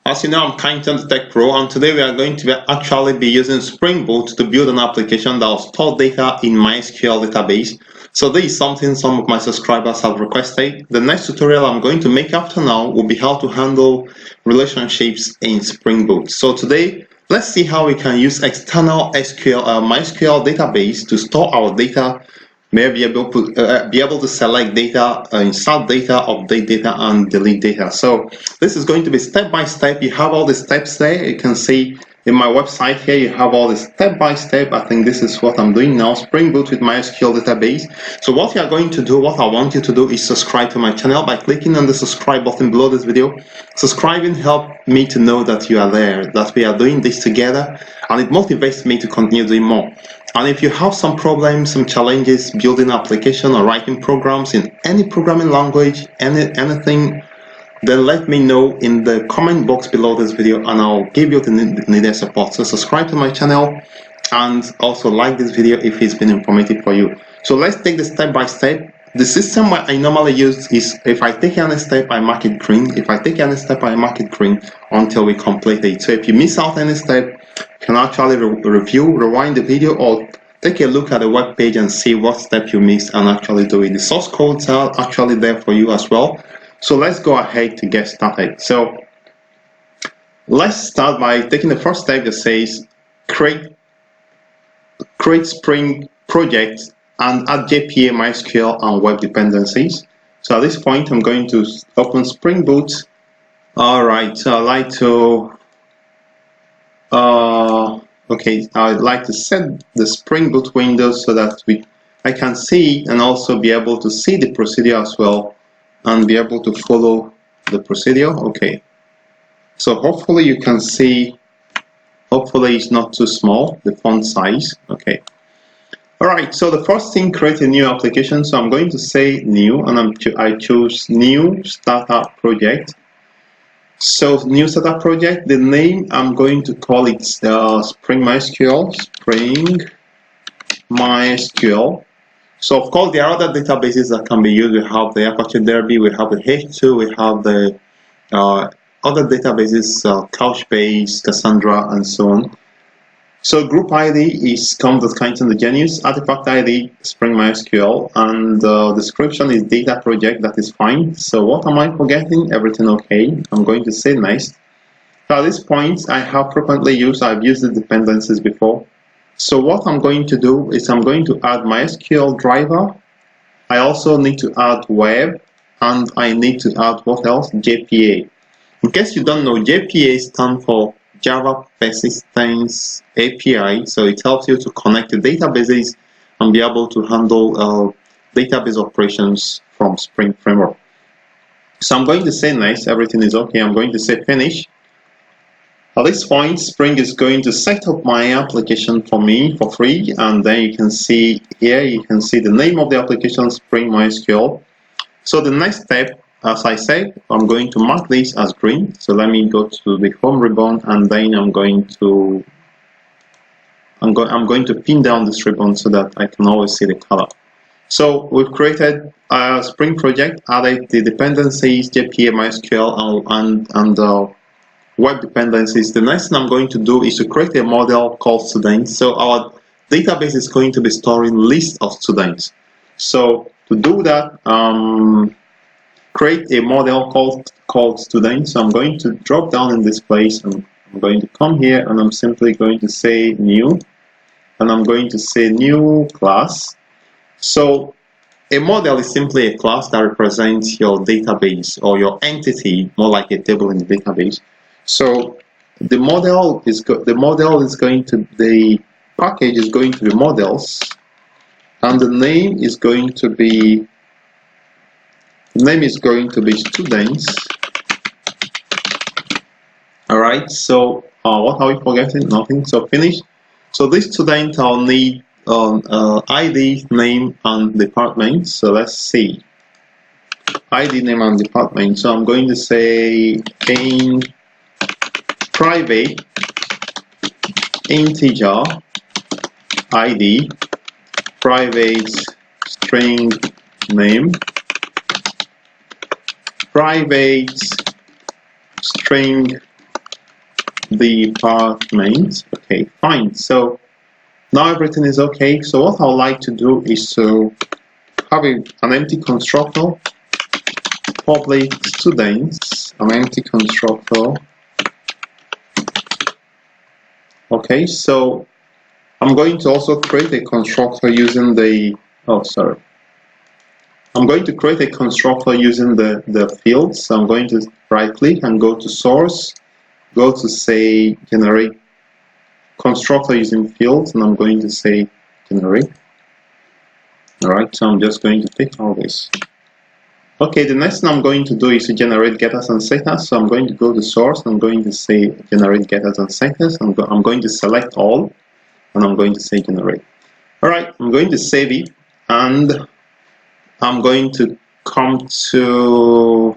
As you know, I'm Kindton the Tech Pro, and today we are going to actually be using Spring Boot to build an application that will store data in MySQL database. So this is something some of my subscribers have requested. The next tutorial I'm going to make after now will be how to handle relationships in Spring Boot. So today, let's see how we can use external MySQL database to store our data. May be able to select data, insert data, update data, and delete data. So this is going to be step by step. You have all the steps there. You can see in my website here, you have all the step by step. I think this is what I'm doing now, Spring Boot with MySQL database. So what you are going to do, what I want you to do is subscribe to my channel by clicking on the subscribe button below this video. Subscribing helps me to know that you are there, that we are doing this together, and it motivates me to continue doing more. And if you have some problems, some challenges building application or writing programs in any programming language, anything, then let me know in the comment box below this video and I'll give you the needed support. So subscribe to my channel and also like this video if it's been informative for you. So let's take the step by step. The system I normally use is if I take any step, I mark it green. If I take any step, I mark it green until we complete it. So if you miss out any step, you can actually review, rewind the video, or take a look at the web page and see what step you missed and actually do it. The source codes are actually there for you as well. So let's go ahead to get started. So let's start by taking the first step that says create Spring project and add JPA, MySQL, and web dependencies. So at this point, I'm going to open Spring Boot. All right, so I'd like to I'd like to set the Spring Boot window so that I can see and also be able to see the procedure as well and be able to follow the procedure. Okay, so hopefully you can see, hopefully it's not too small, the font size. Okay. All right, so the first thing, create a new application. So I'm going to say new, and I choose new startup project. So new startup project, the name I'm going to call it Spring MySQL, Spring MySQL. So of course there are other databases that can be used. We have the Apache Derby, we have the H2, we have the other databases, Couchbase, Cassandra, and so on. So group ID comes as kind of the genius, artifact ID, Spring MySQL, and the description is data project. That is fine. So what am I forgetting? Everything okay. I'm going to say next. So at this point, I have frequently used, I've used the dependencies before. So what I'm going to do is I'm going to add MySQL driver. I also need to add web, and I need to add what else? JPA. In case you don't know, JPA stands for Java Persistence API, so it helps you to connect to databases and be able to handle database operations from Spring Framework. So I'm going to say next, everything is okay. I'm going to say finish. At this point, Spring is going to set up my application for me for free, and then you can see here, you can see the name of the application, Spring MySQL. So the next step, as I said, I'm going to mark this as green. So let me go to the home ribbon, and then I'm going to pin down this ribbon so that I can always see the color. So we've created a Spring project, added the dependencies, JPA, MySQL, and web dependencies. The next thing I'm going to do is to create a model called students. So our database is going to be storing list of students. So to do that, create a model called student. So I'm going to drop down in this place, and I'm going to come here, and I'm simply going to say new, and I'm going to say new class. So a model is simply a class that represents your database or your entity, more like a table in the database. So the package is going to be models, and the name is going to be students. All right, so what are we forgetting? Nothing. So finish. So this student, I'll need ID, name, and department. So let's see, ID, name, and department. So I'm going to say in private integer ID, private string name, private string department. Okay, fine. So now everything is okay. So what I would like to do is to have an empty constructor, public students, an empty constructor. Okay, so I'm going to also create a constructor using the, I'm going to create a constructor using the fields. So I'm going to right click and go to source, go to say generate constructor using fields, and I'm going to say generate. Alright, so I'm just going to pick all this. Okay, the next thing I'm going to do is to generate getters and setters. So I'm going to go to source, I'm going to say generate getters and setters. I'm going to select all, and I'm going to say generate. Alright, I'm going to save it, and I'm going to come to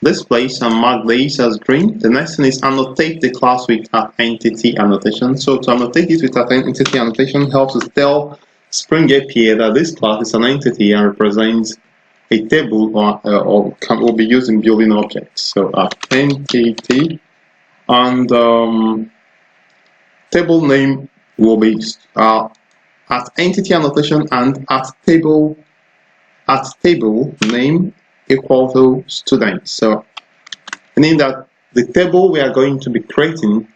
this place and mark this as green. The next thing is annotate the class with an entity annotation. So to annotate it with an entity annotation helps us tell Spring API that this class is an entity and represents a table will be used in building objects. So entity, and table name will be at entity annotation and at table name equal to student. So meaning that the table we are going to be creating,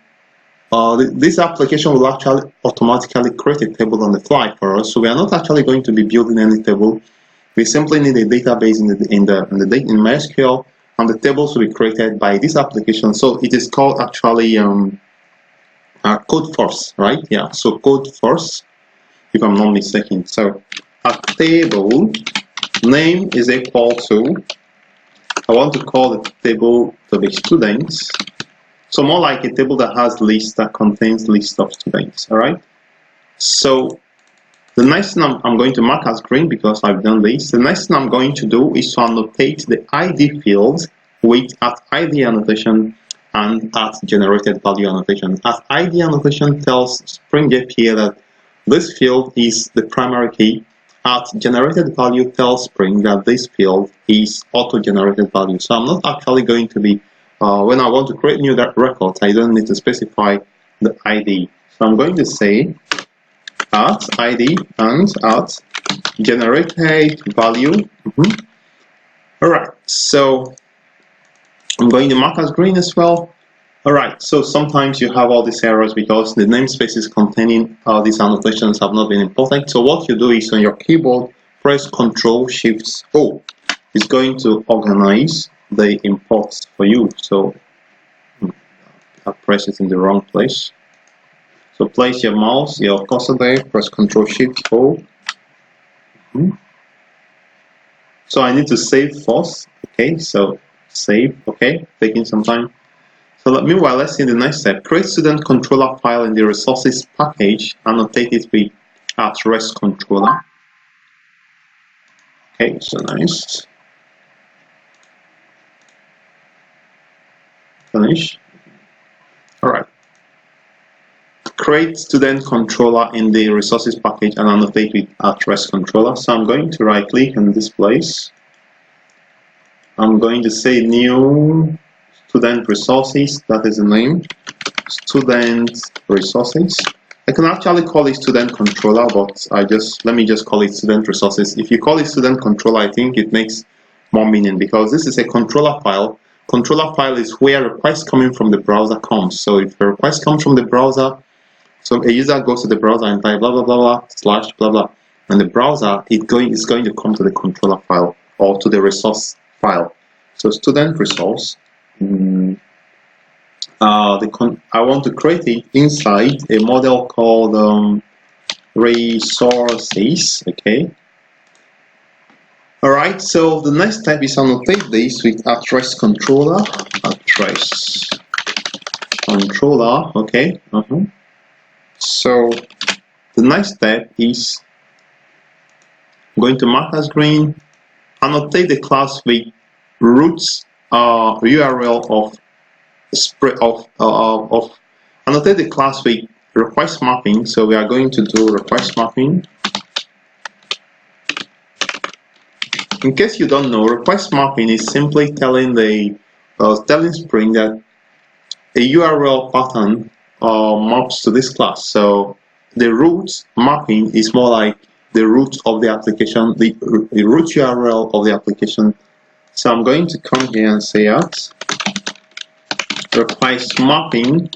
this application will actually automatically create a table on the fly for us. So we are not actually going to be building any table. We simply need a database in MySQL, and the tables will be created by this application. So it is called actually code first, right? Yeah. So code first, if I'm not mistaken. So a table name is equal to, I want to call the table to be students. So more like a table that has list, that contains list of students. All right. So the next thing I'm going to mark as green because I've done this. The next thing I'm going to do is to annotate the ID fields with at ID annotation and at generated value annotation. At ID annotation tells Spring API that this field is the primary key. At generated value tells Spring that this field is auto-generated value. So I'm not actually going to be, when I want to create new records, I don't need to specify the ID. So I'm going to say at ID and at generated value. Alright, so I'm going to mark as green as well. Alright, so sometimes you have all these errors because the namespaces containing these annotations have not been imported. So what you do is on your keyboard, press Ctrl-Shift-O. It's going to organize the imports for you. So I press it in the wrong place. So place your mouse, your cursor there, press Ctrl-Shift-O. So I need to save first. Okay, so save. Okay, taking some time. So meanwhile, let's see the next step. Create student controller file in the resources package, annotate it with @rest controller. Okay, so nice. Finish. All right. Create student controller in the resources package and annotate with @rest controller. So I'm going to right click on this place. I'm going to say new student resources. That is the name. Student resources. I can actually call it student controller, but let me just call it student resources. If you call it student controller, I think it makes more meaning because this is a controller file. Controller file is where requests coming from the browser comes. So if a request comes from the browser, so a user goes to the browser and type blah blah blah blah slash blah blah, and the browser is going to come to the controller file or to the resource file. So student resource. I want to create it inside a model called resources. Okay. All right. So the next step is annotate this with @rest controller. @rest controller. Okay. So the next step is I'm going to mark as green. Annotate the class with roots URL of annotate the class with request mapping. So we are going to do request mapping. In case you don't know, request mapping is simply telling telling Spring that a URL pattern maps to this class. So the root mapping is more like the root of the application, the root URL of the application. So I'm going to come here and say at request mapping.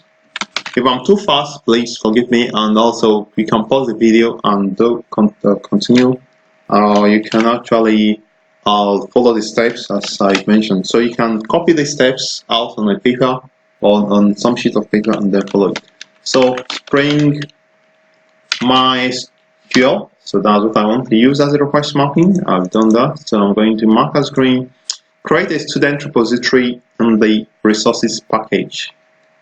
If I'm too fast, please forgive me, and also you can pause the video and continue. You can actually follow the steps as I mentioned. So you can copy the steps out on a paper or on some sheet of paper and then follow it. So Spring MySQL. So that's what I want to use as a request mapping. I've done that. So I'm going to mark as green. Create a student repository in the resources package.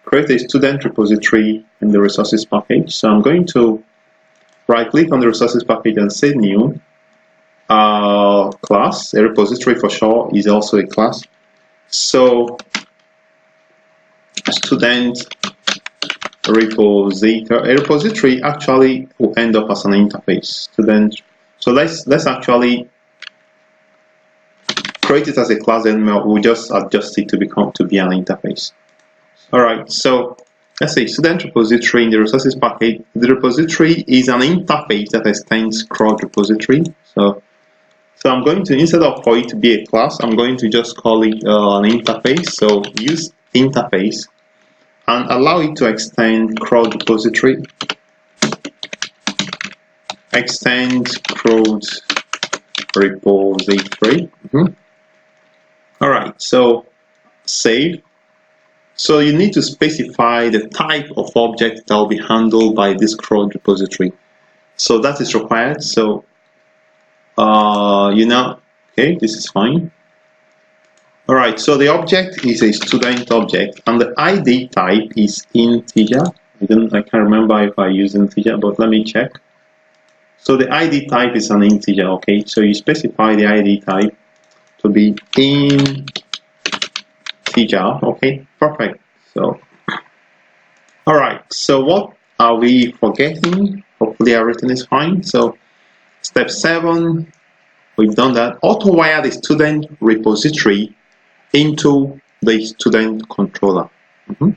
Create a student repository in the resources package. So I'm going to right click on the resources package and say new class. A repository for sure is also a class. So student repository. A repository actually will end up as an interface. Student. So let's actually create it as a class, and we'll just adjust it to be an interface. All right. So let's say student repository in the resources package. The repository is an interface that extends CRUD repository. So I'm going to, instead of for it to be a class, I'm going to just call it an interface. So use interface and allow it to extend CRUD repository. Extend CRUD repository. All right. So save. So you need to specify the type of object that will be handled by this CRUD repository. So that is required. So okay, this is fine. All right, so the object is a student object, and the ID type is integer. I can't remember if I use integer, but let me check. So the ID type is an integer. Okay, so you specify the ID type to be integer. Okay, perfect. So, all right. So what are we forgetting? Hopefully everything is fine. So step 7, we've done that. Auto wire the student repository into the student controller. So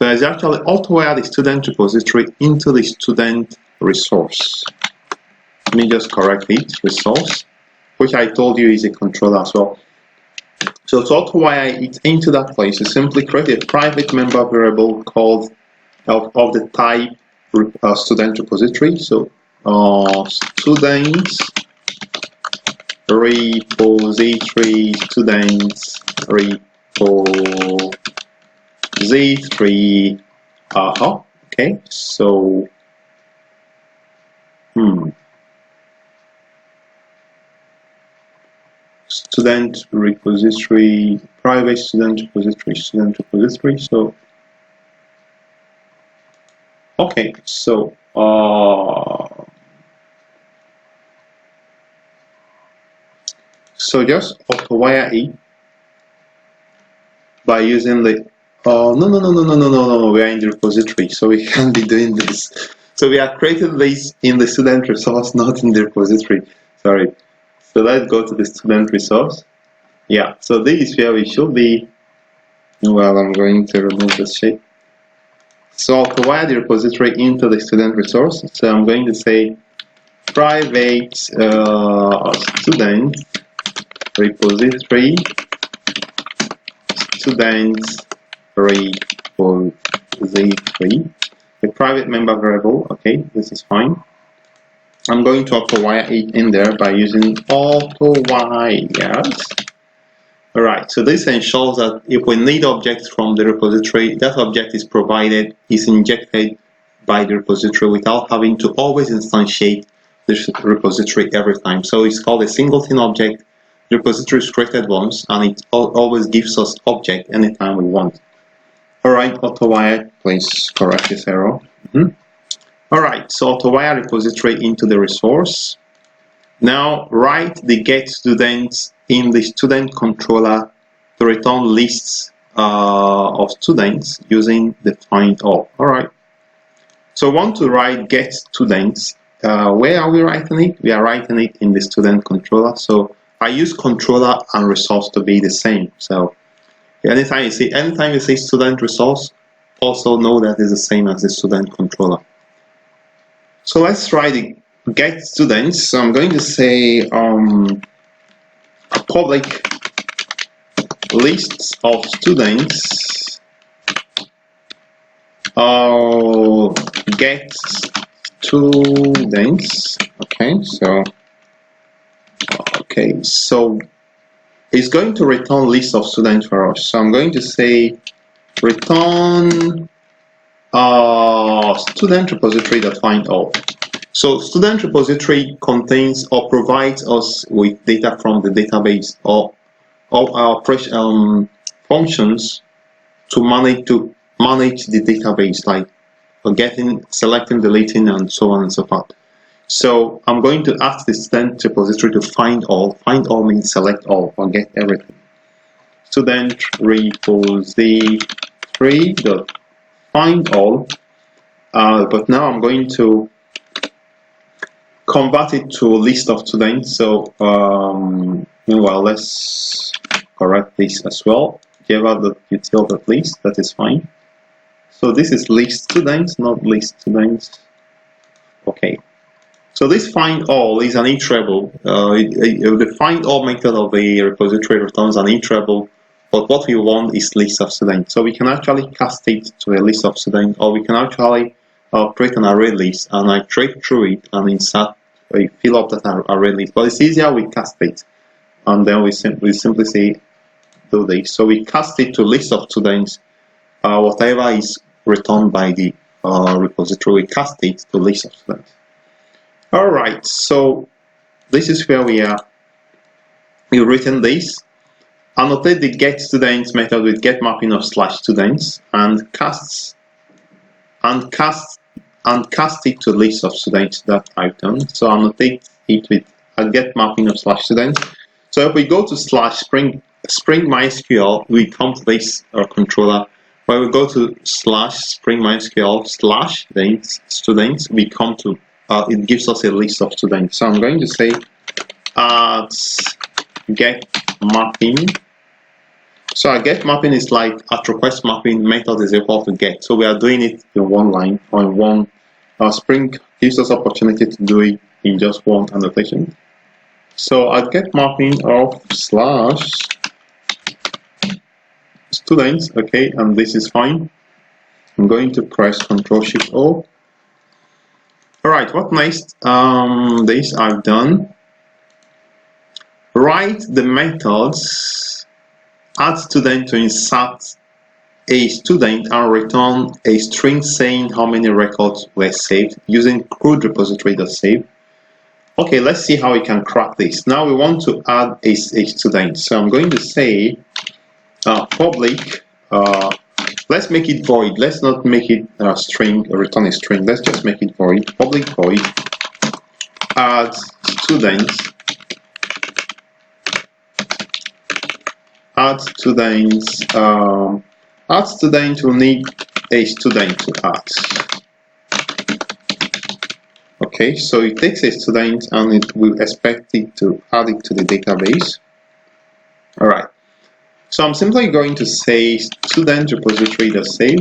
it's actually auto wire the student repository into the student resource. Let me just correct it. Resource, which I told you is a controller as well. So to auto wire it into that place, you simply create a private member variable called of the type student repository. So students repository, students repository. Okay, so student repository, private student repository. So okay, so so just auto wire it by using the no, we are in the repository, so we can't be doing this. So we are creating this in the student resource, not in the repository. Sorry. So let's go to the student resource. Yeah, so this is where we should be. Well, I'm going to remove this shape. So I'll provide the repository into the student resource. So I'm going to say private student repository, student repository, a private member variable. Okay, this is fine. I'm going to auto wire it in there by using auto wires. Alright, so this ensures that if we need objects from the repository, that object is provided, is injected by the repository without having to always instantiate this repository every time. So it's called a singleton object. The repository is created once and it always gives us object anytime we want. Alright, AutoWire, please correct this error. Alright, so AutoWire repository into the resource. Now write the get students in the student controller to return lists of students using the find all. Alright, so I want to write get students. Where are we writing it? We are writing it in the student controller. So I use controller and resource to be the same. So Anytime you see student resource, also know that is the same as the student controller. So let's try the get students. So I'm going to say a public list of students get students. Okay, so it's going to return list of students for us. So I'm going to say return student repository that find all. So student repository contains or provides us with data from the database or our functions to manage the database, like selecting, deleting, and so on and so forth. So I'm going to ask the student repository to find all. Find all means select all or get everything. Student repository dot find all. But now I'm going to convert it to a list of students. So meanwhile, let's correct this as well. Java.util.list, that is fine. So this is list students, not list students. Okay. So this find all is an iterable. The find all method of the repository returns an iterable, but what we want is list of students. So we can actually cast it to a list of students, or we can actually create an array list and iterate through it and insert, fill up that array list. But it's easier we cast it, and then we simply say do this. So we cast it to list of students. Whatever is returned by the repository, we cast it to list of students. All right, so this is where we are. We've written this. Annotate the get students method with get mapping of /students and cast it to list of students that I've done. So annotate it with a get mapping of /students. So if we go to /spring MySQL, we come to this controller. When we go to /spring MySQL then students, we come to it gives us a list of students. So I'm going to say get mapping. So our get mapping is like at request mapping method is equal to get. So we are doing it in one line or in one. Spring gives us opportunity to do it in just one annotation. So I get mapping of /students, okay, and this is fine. I'm going to press Ctrl+Shift+O. All right, what next? This I've done. Write the methods add student to insert a student and return a string saying how many records were saved using CRUD repository.save. Okay, let's see how we can crack this. Now we want to add a student. So I'm going to say public. Let's make it void. Let's not make it a string, return a string. Let's just make it void. Public void add students. Add students. Add student will need a student to add. Okay, so it takes a student and it will expect it to add it to the database. All right. So I'm simply going to say student repository.save.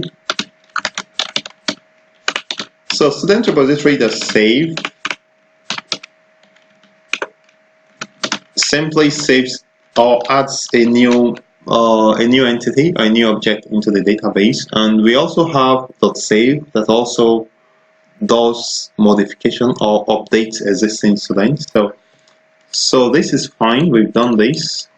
So student repository.save simply saves or adds a new entity, a new object into the database, and we also have .save that also does modification or updates existing students. So this is fine. We've done this.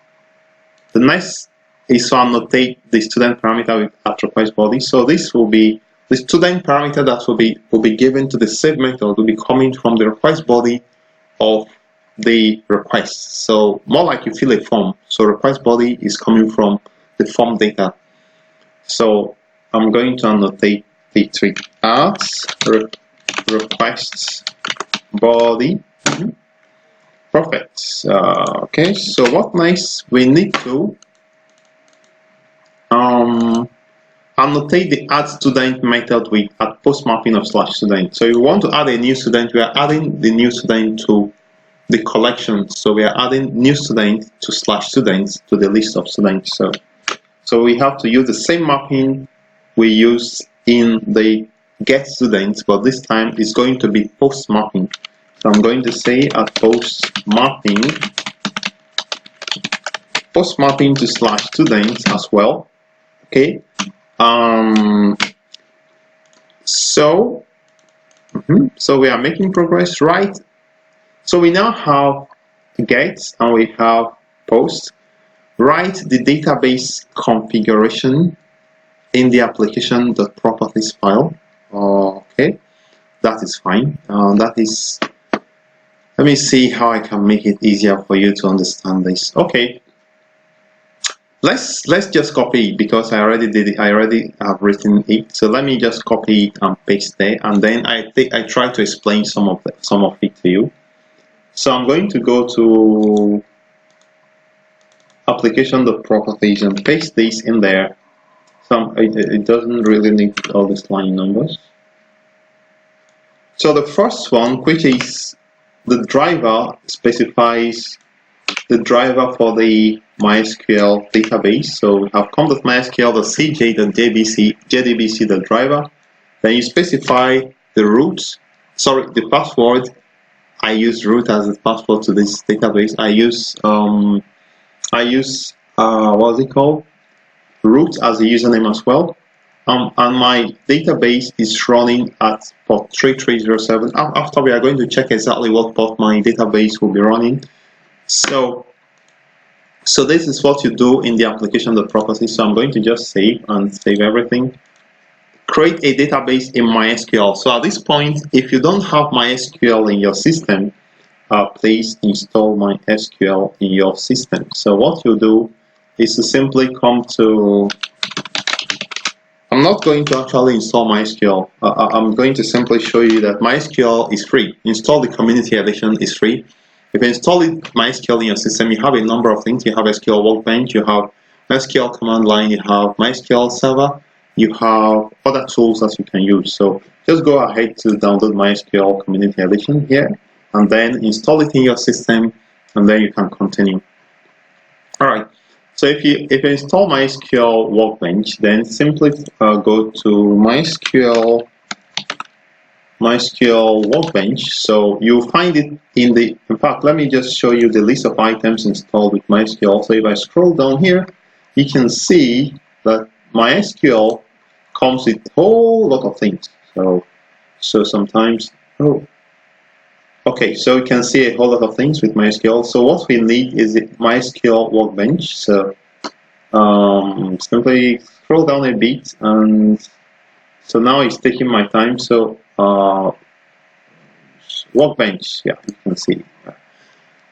The next is to annotate the student parameter with at request body. So this will be the student parameter that will be given to the save method will be coming from the request body of the request. So more like you fill a form. So request body is coming from the form data. So I'm going to annotate the three as requests body. Perfect. Okay, so what next? We need to annotate the add student method with at post mapping of /student. So you want to add a new student, we are adding the new student to the collection. So we are adding new student to /students to the list of students. So So we have to use the same mapping we used in the get students, but this time it's going to be post mapping. So I'm going to say at post mapping to slash students as well. Okay. So we are making progress, right? So we now have get and we have post. Write the database configuration in the application.properties file. Okay, that is fine. That is. Let me see how I can make it easier for you to understand this. Okay. Let's just copy it because I already did it. I already have written it. So let me just copy it and paste there, and then I try to explain some of it to you. So I'm going to go to application.properties and paste this in there. It doesn't really need all these line numbers. So the first one, which is the driver, specifies the driver for the MySQL database. So we have com.mysql.cj.jdbc.driver. Then you specify the root, the password. I use root as the password to this database. I use what's it called? Root as a username as well. And my database is running at port 3307. After we are going to check exactly what port my database will be running. So this is what you do in the application.properties. So I'm going to just save everything. Create a database in MySQL. So at this point, if you don't have MySQL in your system, please install MySQL in your system. So what you do is to simply come to. I'm not going to actually install MySQL. I'm going to simply show you that MySQL is free. Install the community edition is free. If you install MySQL in your system, you have a number of things. You have SQL Workbench, you have SQL command line, you have MySQL Server, you have other tools that you can use. So just go ahead to download MySQL community edition here, and then install it in your system, and then you can continue. All right. So if you install MySQL Workbench, then simply go to MySQL Workbench. So you'll find it in fact, let me just show you the list of items installed with MySQL. So if I scroll down here, you can see that MySQL comes with a whole lot of things. So sometimes, okay, so you can see a whole lot of things with MySQL. So what we need is the MySQL Workbench. So simply scroll down a bit, and so now it's taking my time. So Workbench, yeah, you can see.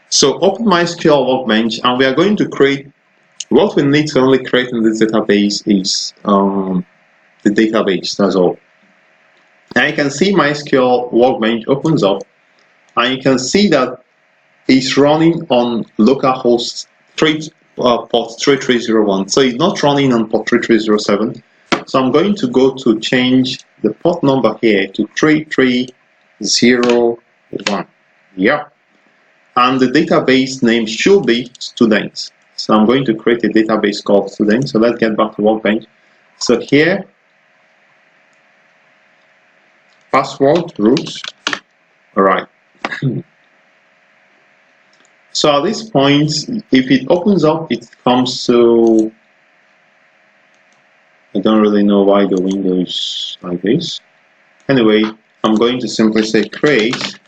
So open MySQL Workbench, and we are going to create. What we need to only create in this database is the database. That's all. Now you can see MySQL Workbench opens up, and you can see that it's running on localhost port 3301. So it's not running on port 3307. So I'm going to go to change the port number here to 3301. Yeah. And the database name should be students. So I'm going to create a database called students. So let's get back to Workbench. So here, password root. All right. So at this point, if it opens up, it comes to, I don't really know why the window is like this. Anyway, I'm going to simply say create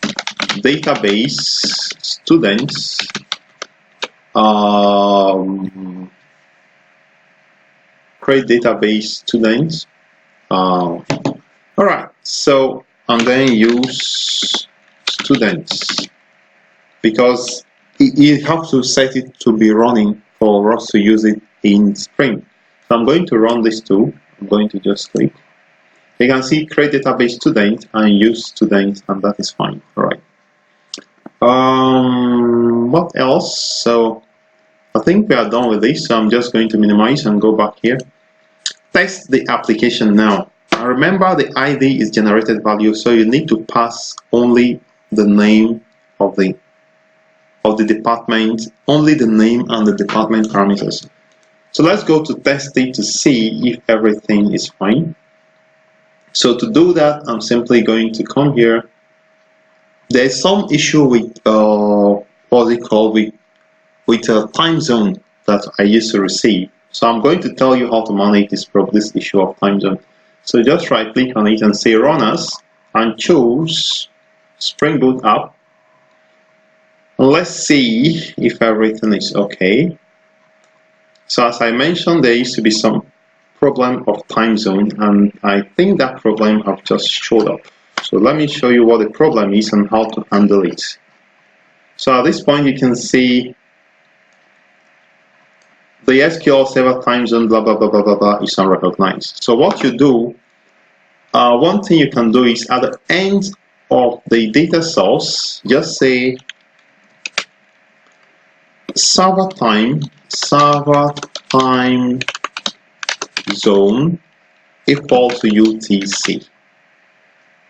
database students. Create database students. All right, so I'm going to use students because you have to set it to be running for us to use it in Spring. So I'm going to run this too. I'm going to just click. You can see create database student and use student, and that is fine. All right. What else? So I think we are done with this. So I'm just going to minimize and go back here. Test the application now. And remember, the ID is generated value, so you need to pass only the name of the department, only the name and the department parameters. So let's go to test it to see if everything is fine. So to do that, I'm simply going to come here. There's some issue with what's it called, with a time zone that I used to receive. So I'm going to tell you how to manage this issue of time zone. So just right click on it and say run as, and choose Spring Boot app. And let's see if everything is okay. So as I mentioned, there used to be some problem of time zone, and I think that problem have just showed up. So let me show you what the problem is and how to handle it. So at this point you can see the SQL Server time zone blah blah blah blah blah blah is unrecognized. So what you do, one thing you can do is at the end of the data source, just say server time zone equal to UTC.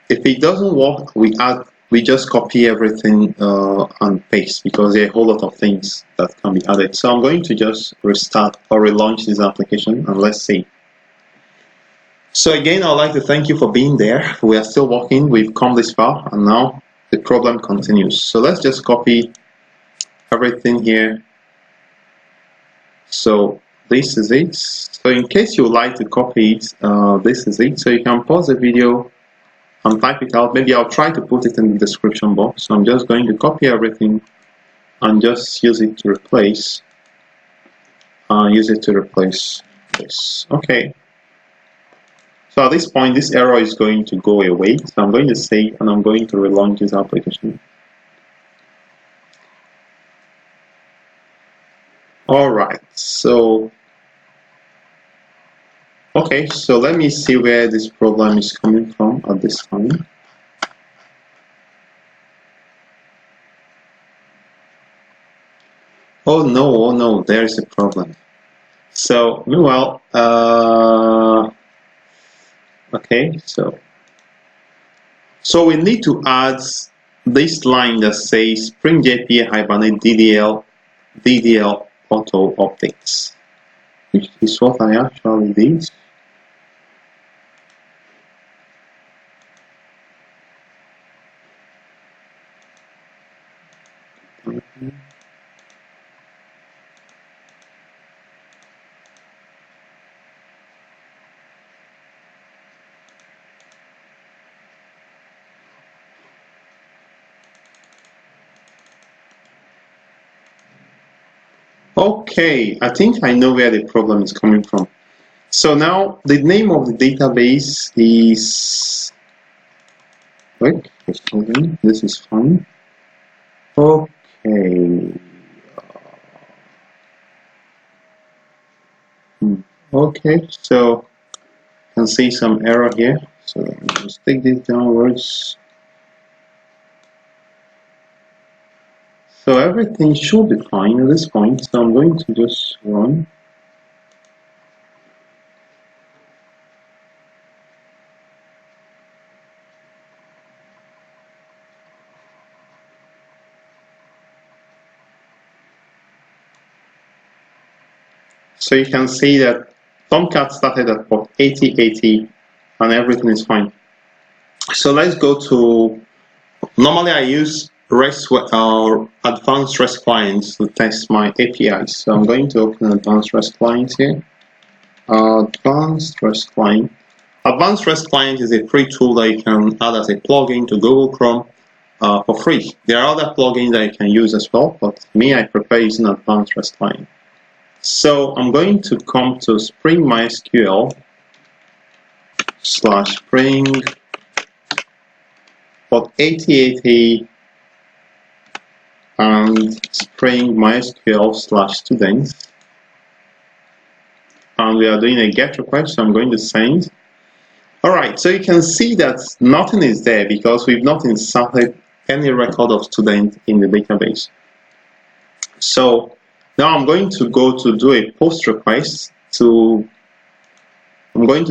If it doesn't work, we just copy everything and paste, because there are a whole lot of things that can be added. So I'm going to just restart or relaunch this application, and let's see. So again, I'd like to thank you for being there. We are still working. We've come this far, and now the problem continues. So let's just copy everything here. So this is it. So in case you would like to copy it, this is it. So you can pause the video and type it out. Maybe I'll try to put it in the description box. So I'm just going to copy everything and just use it to replace this. Okay. So at this point, this error is going to go away. So I'm going to save and I'm going to relaunch this application. All right. So okay, so let me see where this problem is coming from at this time. Oh no, there is a problem. So meanwhile, okay, so we need to add this line that says Spring JPA hibernate DDL auto updates, which is what I actually did. Okay, I think I know where the problem is coming from. So now the name of the database is, wait, this is fine. Okay. Okay, so you can see some error here. So let's take this downwards. So everything should be fine at this point. So I'm going to just run. So you can see that Tomcat started at port 8080 and everything is fine. So let's go to, normally I use REST or advanced REST clients to test my APIs. So I'm going to open advanced REST client here. Advanced REST client. Advanced REST client is a free tool that you can add as a plugin to Google Chrome for free. There are other plugins that you can use as well, but me, I prefer using advanced REST client. So I'm going to come to Spring MySQL / Spring port 8080 and Spring MySQL / students, and we are doing a GET request, so I'm going to send. Alright, so you can see that nothing is there because we've not inserted any record of student in the database. So now I'm going to go to do a post request and I'm going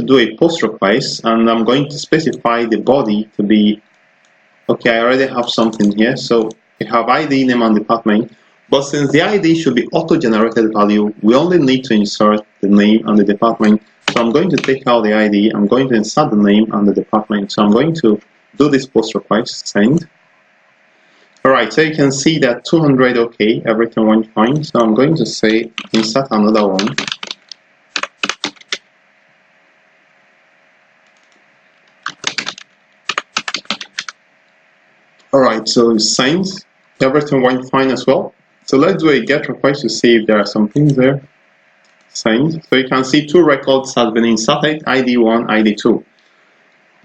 to specify the body to be, okay, I already have something here. So we have ID, name and department. But since the ID should be auto-generated value, we only need to insert the name and the department. So I'm going to take out the ID, I'm going to insert the name and the department. So I'm going to do this post request, send. Alright, so you can see that 200, okay, everything went fine. So I'm going to say insert another one. Alright, so it's signed. Everything went fine as well. So let's do a get request to see if there are some things there. Signed. So you can see 2 records have been inserted, ID1, ID2.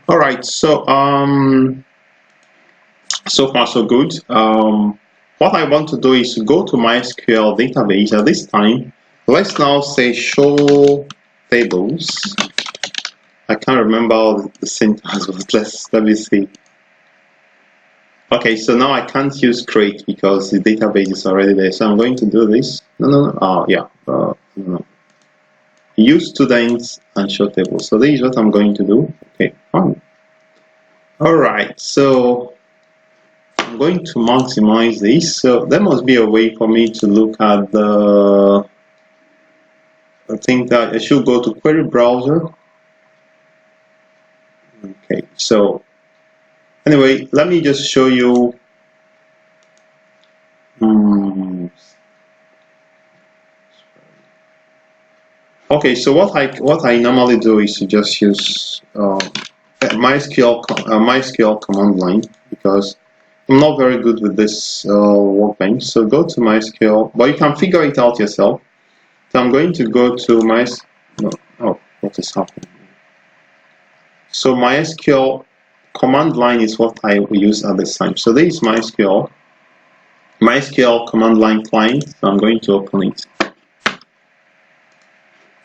Alright, so so far so good. What I want to do is to go to MySQL database. At this time, let's now say show tables. I can't remember the syntax, but let me see. Okay, so now I can't use create because the database is already there. So I'm going to do this. No. Yeah. No. Use students and show tables. So this is what I'm going to do. Okay, fine. All right. So I'm going to maximize this. So there must be a way for me to look at the. I think that I should go to query browser. Okay. So anyway, let me just show you. Okay, so what I normally do is to just use MySQL command line because I'm not very good with this workbench. So go to MySQL, but you can figure it out yourself. So I'm going to go to what is happening? So MySQL command line is what I will use at this time. So this is MySQL command line client. So I'm going to open it.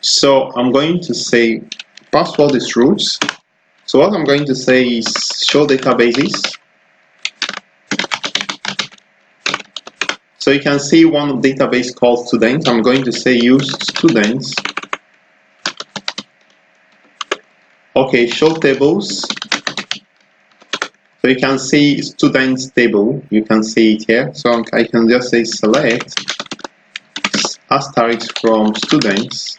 So I'm going to say password is roots. So what I'm going to say is show databases. So you can see one database called students. I'm going to say use students. Okay, show tables. So you can see students table. You can see it here. So I can just say select asterisk from students.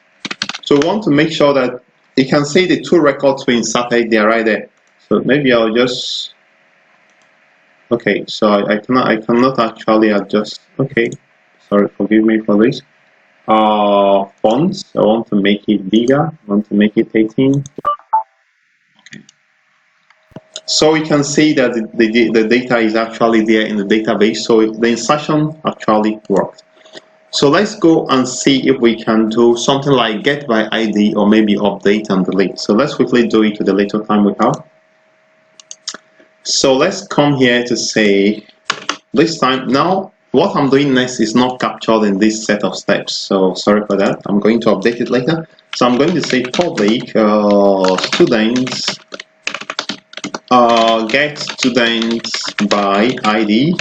So we want to make sure that you can see the 2 records we inserted, they are right there. So maybe I'll just, okay, so I cannot actually adjust. Okay, sorry, forgive me for this. Fonts, I want to make it bigger. I want to make it 18. So we can see that the data is actually there in the database. So the insertion actually worked. So let's go and see if we can do something like get by ID or maybe update and delete. So let's quickly do it with the little time we have. So let's come here to say this time. Now what I'm doing next is not captured in this set of steps. So sorry for that. I'm going to update it later. So I'm going to say public students get students by ID.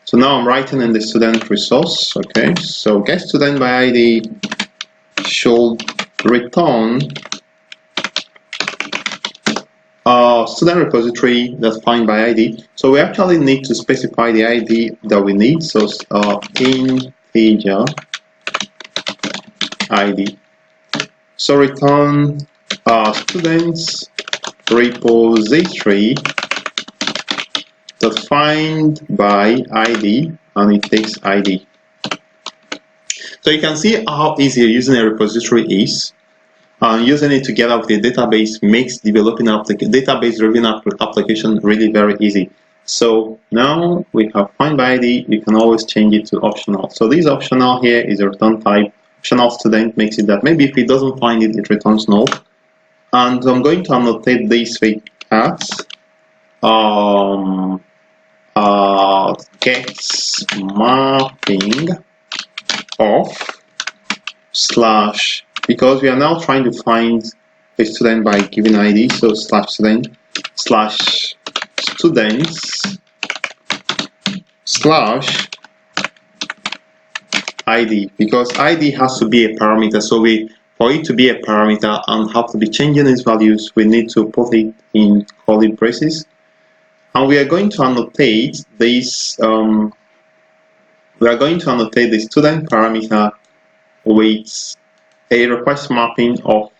So now I'm writing in the student resource. Okay, so get student by ID should return student repository that's defined by ID. So we actually need to specify the ID that we need. So integer ID. So return students repository defined by ID, and it takes ID. So you can see how easy using a repository is. Using it together with a database makes developing database-driven application really very easy. So now we have find by ID. You can always change it to optional. So this optional here is a return type. Optional student makes it that maybe if it doesn't find it, it returns null. And I'm going to annotate this with as gets mapping of slash, because we are now trying to find a student by giving ID, so slash student slash students slash ID, because ID has to be a parameter. So for it to be a parameter and have to be changing its values, we need to put it in curly braces. And we are going to annotate this we are going to annotate the student parameter with a request mapping of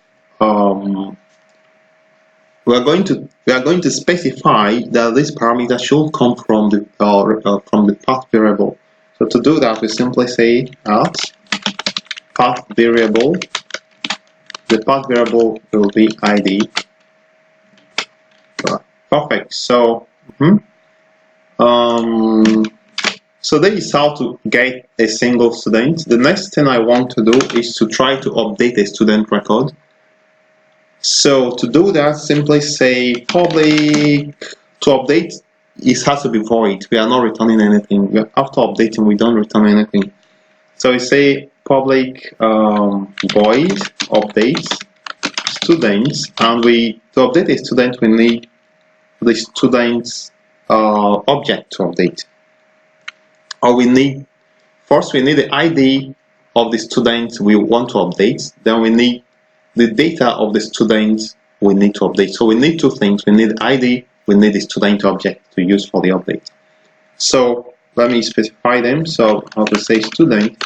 we are going to specify that this parameter should come from the path variable. So to do that, we simply say at path variable. The path variable will be ID. Perfect. So so that is how to get a single student. The next thing I want to do is to try to update a student record. So to do that, simply say public. To update, it has to be void. We are not returning anything. After updating, we don't return anything. So we say public void update students, and to update a student, we need the student's object to update. Or we need the ID of the student we want to update. Then we need the data of the student we need to update. So we need two things. We need ID, we need the student object to use for the update. So let me specify them. So I'll just say student.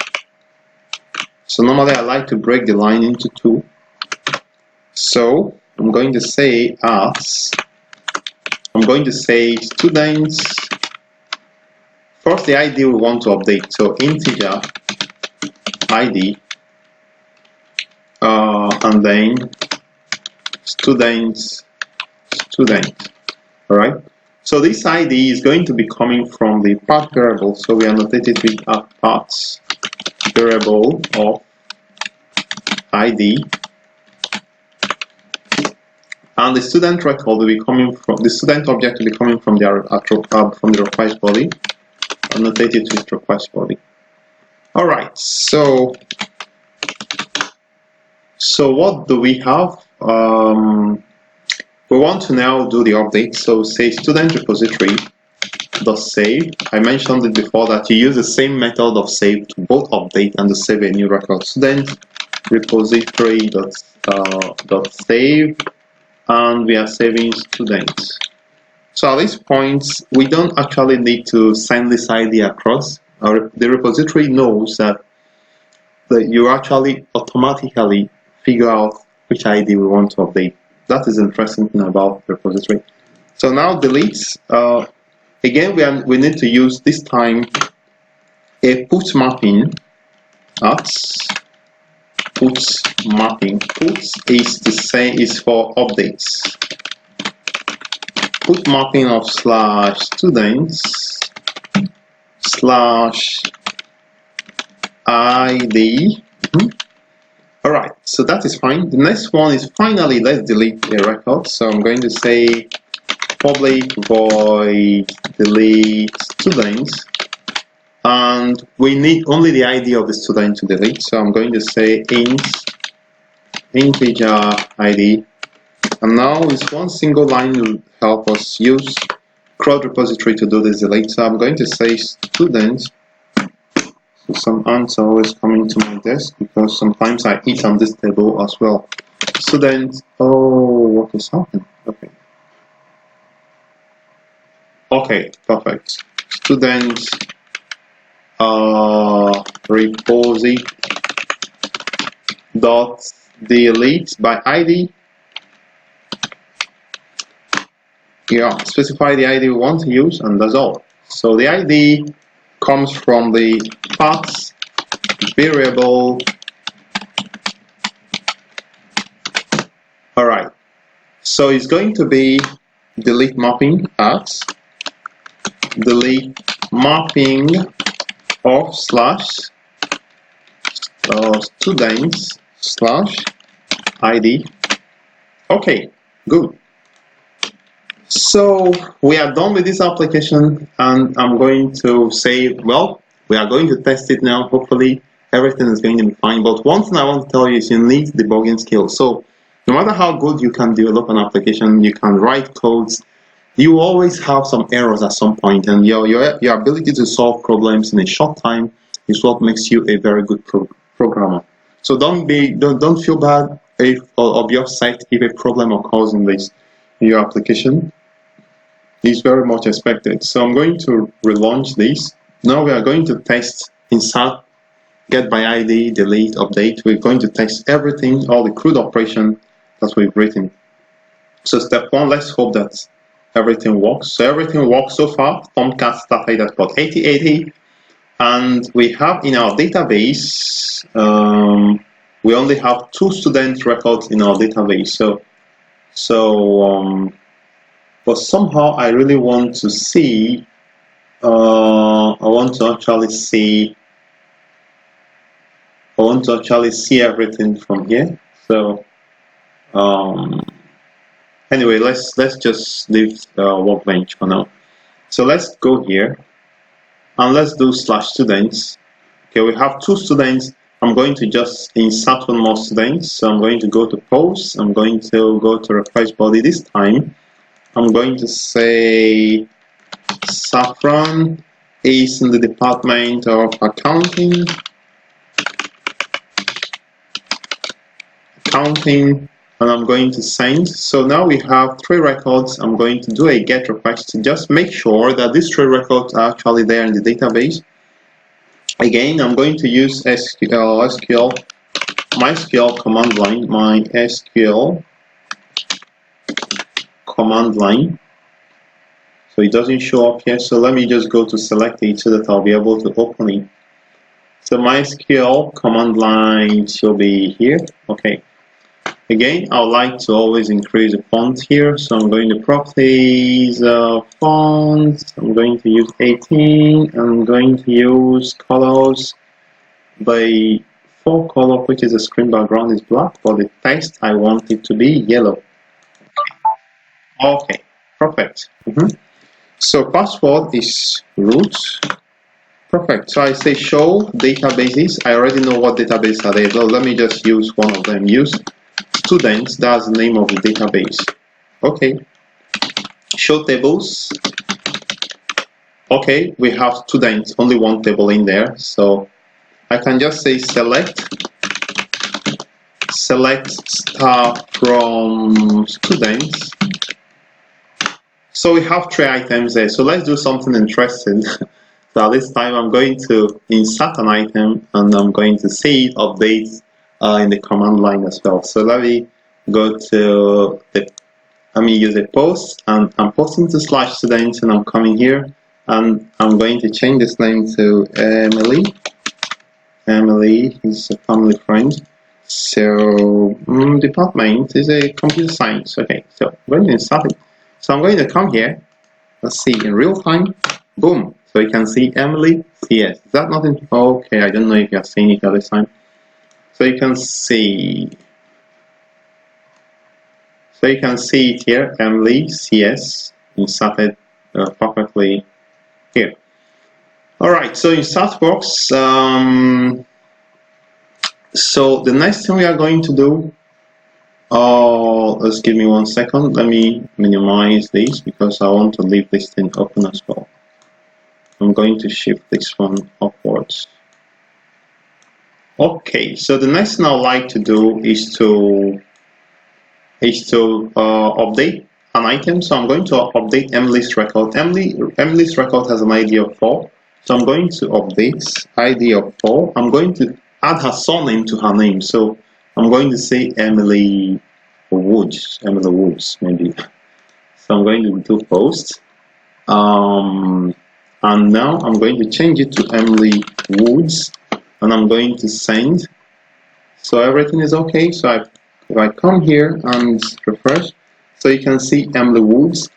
So normally I like to break the line into two. So I'm going to say students. First, the ID we want to update. So integer ID, and then student. All right. So this ID is going to be coming from the path variable. So we annotate it with a path variable of ID, and the student record will be coming from the student object will be coming from the request body. Annotate it with request body. All right. So what do we have? We want to now do the update. So say student repository dot save. I mentioned it before that you use the same method of save to both update and to save a new record. Student repository dot save, and we are saving students. So at this point, we don't actually need to send this ID across. The repository knows that you actually automatically figure out which ID we want to update. That is the interesting thing about the repository. So now delete. Again, we need to use this time a put mapping. Put mapping. Put is for updates. Put mapping of /students /ID. All right, so that is fine. The next one is finally let's delete a record. So I'm going to say public void delete students, and we need only the ID of the student to delete. So I'm going to say integer ID, and now this one single line will help us use CRUD repository to do this delete. So I'm going to say students. So some ants are always coming to my desk because sometimes I eat on this table as well. Student. Oh, what is happening? Okay. Okay, perfect. Student repository dot delete by ID. Yeah, specify the ID we want to use, and that's all. So the ID comes from the path variable. All right. So it's going to be delete mapping at delete mapping of students /ID. Okay, good. So we are done with this application, and I'm going to say, well, we are going to test it now. Hopefully everything is going to be fine. But one thing I want to tell you is you need debugging skills. So no matter how good you can develop an application, you can write codes, you always have some errors at some point, and your ability to solve problems in a short time is what makes you a very good programmer. So don't feel bad of your site if a problem occurs in your application. It's very much expected. So I'm going to relaunch this. Now we are going to test insert, get by ID, delete, update. We're going to test everything, all the CRUD operation that we've written. So step one, let's hope that everything works. So everything works so far. Tomcat started at port 8080, and we have in our database, we only have 2 student records in our database. But somehow I really want to see. I want to actually see everything from here. So anyway, let's just leave Workbench for now. So let's go here and let's do /students. Okay, we have 2 students. I'm going to just insert one more student. So I'm going to go to post. I'm going to go to refresh body this time. I'm going to say Saffron is in the department of accounting, and I'm going to send. So now we have 3 records. I'm going to do a get request to just make sure that these 3 records are actually there in the database. Again, I'm going to use MySQL command line, MySQL command line. So it doesn't show up here. So let me just go to select it so that I'll be able to open it. So MySQL command line should be here. Okay. Again, I would like to always increase the font here. So I'm going to properties, fonts. I'm going to use 18. I'm going to use colors. The default color, which is the screen background, is black, but the text I want it to be yellow. Okay, perfect. So password is root. Perfect. So I say show databases. I already know what database are there. So let me just use one of them. Use students. That's the name of the database. Okay. Show tables. Okay, we have students. Only one table in there. So I can just say select star from students. So we have 3 items there. So let's do something interesting. So this time I'm going to insert an item and I'm going to see it update in the command line as well. So let me go to use a post, and I'm posting to /students, and I'm coming here and I'm going to change this name to Emily. Emily is a family friend. So department is a computer science. Okay, so I'm going to insert it. So I'm going to come here. Let's see in real time. Boom. So you can see Emily CS. Is that not in? Okay, I don't know if you have seen it at this time. So you can see. So you can see it here. Emily CS inserted perfectly here. All right. So insert works. So the next thing we are going to do. Let's give me 1 second. Let me minimize this because I want to leave this thing open as well. I'm going to shift this one upwards. Okay, so the next thing I'd like to do is to update an item. So I'm going to update Emily's record. Emily's record has an ID of 4. So I'm going to update ID of 4. I'm going to add her surname to her name. So I'm going to say Emily Woods maybe. So I'm going to do post. And now I'm going to change it to Emily Woods, and I'm going to send. So everything is okay. So if I come here and refresh, so you can see Emily Woods,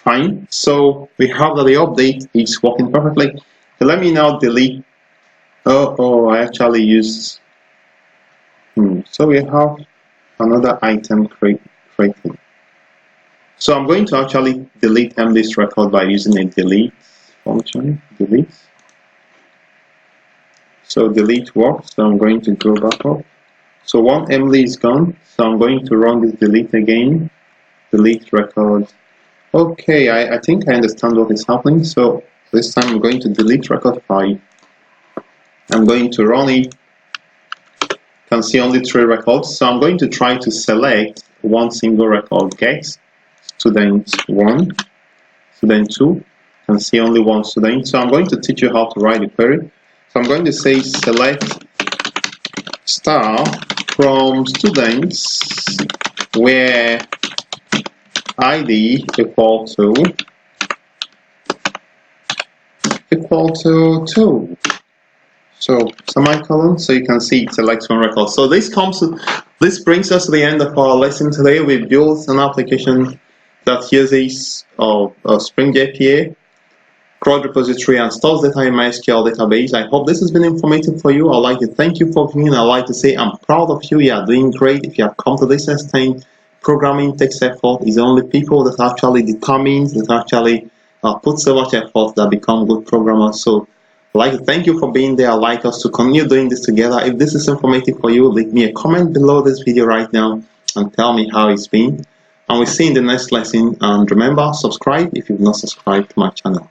fine. So we have that the update is working perfectly. So let me now delete. Oh, I actually used. So we have another item created. So I'm going to actually delete Emily's record by using a delete function. Delete. So delete works. So I'm going to go back up. So one Emily is gone. So I'm going to run this delete again. Delete record. Okay, I think I understand what is happening. So this time I'm going to delete record 5. I'm going to run it. You can see only 3 records. So I'm going to try to select one single record. Get student 1, student 2. can see only one student. So I'm going to teach you how to write a query. So I'm going to say select star from students where ID equal to 2. So semicolon, so you can see it selects one record. So this brings us to the end of our lesson today. We built an application that uses Spring API, CRUD repository, and stores data in MySQL database. I hope this has been informative for you. I'd like to thank you for viewing. I'd like to say I'm proud of you. You are doing great. If you have come to this extent, programming takes effort. It's only people that actually determine, that actually put so much effort that become good programmers. So I'd like to thank you for being there. I'd like us to continue doing this together. If this is informative for you, leave me a comment below this video right now and tell me how it's been. And we'll see you in the next lesson. And remember, subscribe if you've not subscribed to my channel.